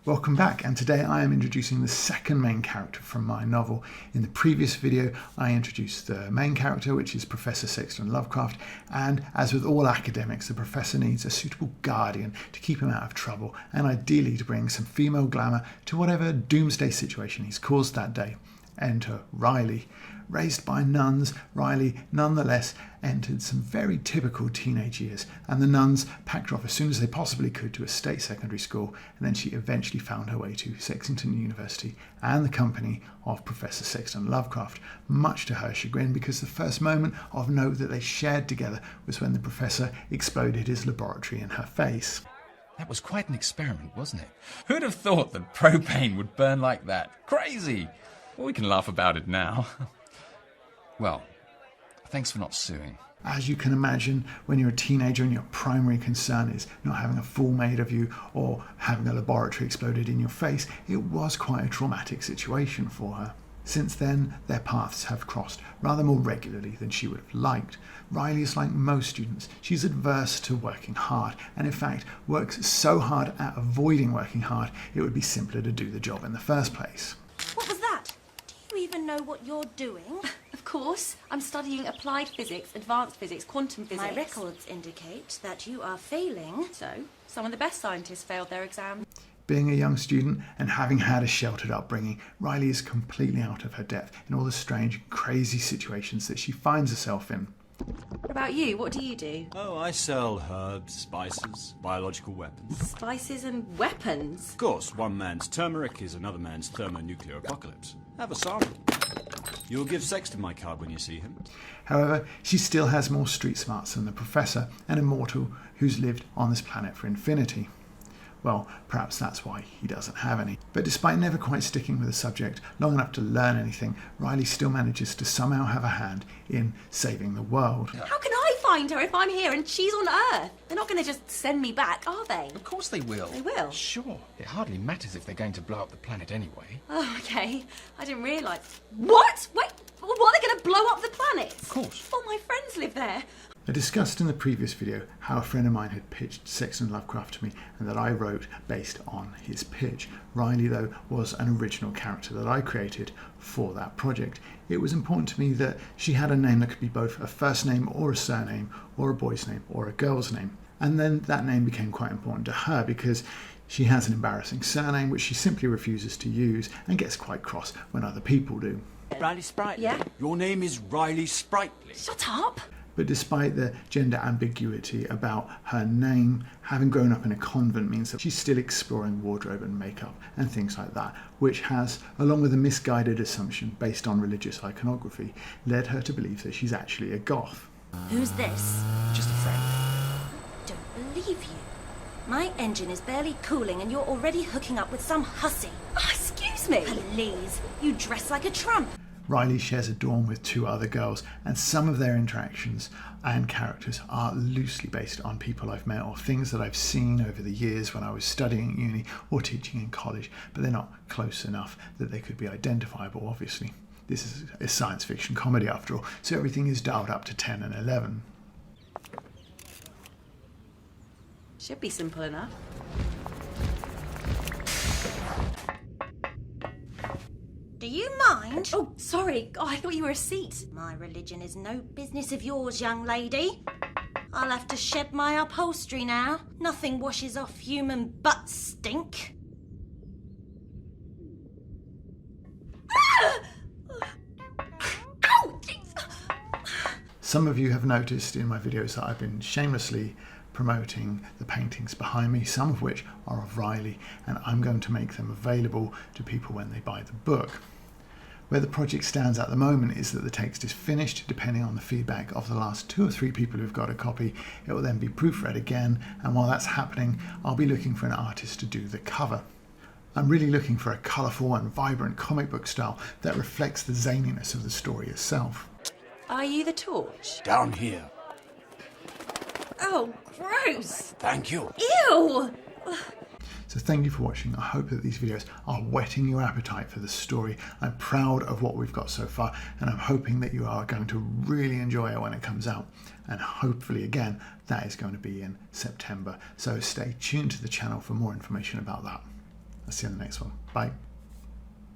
Welcome back, and today I am introducing the second main character from my novel. In the previous video I introduced the main character, which is Professor Sexton Lovecraft, and as with all academics, the professor needs a suitable guardian to keep him out of trouble and ideally to bring some female glamour to whatever doomsday situation he's caused that day. Enter Riley. Raised by nuns, Riley nonetheless entered some very typical teenage years, and the nuns packed her off as soon as they possibly could to a state secondary school, and then she eventually found her way to Sexton University and the company of Professor Sexton Lovecraft, much to her chagrin, because the first moment of note that they shared together was when the professor exploded his laboratory in her face. That was quite an experiment, wasn't it? Who'd have thought that propane would burn like that? Crazy! Well, we can laugh about it now. Well, thanks for not suing. As you can imagine, when you're a teenager and your primary concern is not having a fool made of you or having a laboratory exploded in your face, it was quite a traumatic situation for her. Since then, their paths have crossed rather more regularly than she would have liked. Riley is like most students. She's adverse to working hard, and in fact works so hard at avoiding working hard it would be simpler to do the job in the first place. What was that? Do you even know what you're doing? Of course. I'm studying applied physics, advanced physics, quantum physics. My records indicate that you are failing. So, some of the best scientists failed their exams. Being a young student and having had a sheltered upbringing, Riley is completely out of her depth in all the strange, crazy situations that she finds herself in. What about you? What do you do? Oh, I sell herbs, spices, biological weapons. Spices and weapons? Of course, one man's turmeric is another man's thermonuclear apocalypse. Have a sample. You'll give Sexton my card when you see him. However, she still has more street smarts than the professor, an immortal who's lived on this planet for infinity. Well, perhaps that's why he doesn't have any. But despite never quite sticking with the subject long enough to learn anything, Riley still manages to somehow have a hand in saving the world. How can I find her if I'm here and she's on Earth? They're not going to just send me back, are they? Of course they will. They will? Sure. It hardly matters if they're going to blow up the planet anyway. Oh, okay. I didn't realise. What? Wait, what, are they going to blow up the planet? Of course. All my friends live there. I discussed in the previous video how a friend of mine had pitched Sexton Lovecraft to me and that I wrote based on his pitch. Riley, though, was an original character that I created for that project. It was important to me that she had a name that could be both a first name or a surname, or a boy's name or a girl's name. And then that name became quite important to her because she has an embarrassing surname which she simply refuses to use and gets quite cross when other people do. Riley Sprightly? Yeah? Your name is Riley Sprightly. Shut up. But despite the gender ambiguity about her name, having grown up in a convent means that she's still exploring wardrobe and makeup and things like that, which has, along with a misguided assumption based on religious iconography, led her to believe that she's actually a goth. Who's this? Just a friend. Don't believe you. My engine is barely cooling and you're already hooking up with some hussy. Oh, excuse me. Please, you dress like a tramp. Riley shares a dorm with two other girls, and some of their interactions and characters are loosely based on people I've met or things that I've seen over the years when I was studying at uni or teaching in college, but they're not close enough that they could be identifiable, obviously. This is a science fiction comedy after all, so everything is dialed up to 10 and 11. Should be simple enough. Do you mind? Oh, sorry. Oh, I thought you were a seat. My religion is no business of yours, young lady. I'll have to shed my upholstery now. Nothing washes off human butt stink. Some of you have noticed in my videos that I've been shamelessly promoting the paintings behind me, some of which are of Riley, and I'm going to make them available to people when they buy the book. Where the project stands at the moment is that the text is finished. Depending on the feedback of the last 2 or 3 people who've got a copy, it will then be proofread again, and while that's happening, I'll be looking for an artist to do the cover. I'm really looking for a colourful and vibrant comic book style that reflects the zaniness of the story itself. Are you the torch? Down here. Oh, gross. Thank you. Ew. So thank you for watching. I hope that these videos are whetting your appetite for the story. I'm proud of what we've got so far, and I'm hoping that you are going to really enjoy it when it comes out. And hopefully, again, that is going to be in September. So stay tuned to the channel for more information about that. I'll see you in the next one. Bye.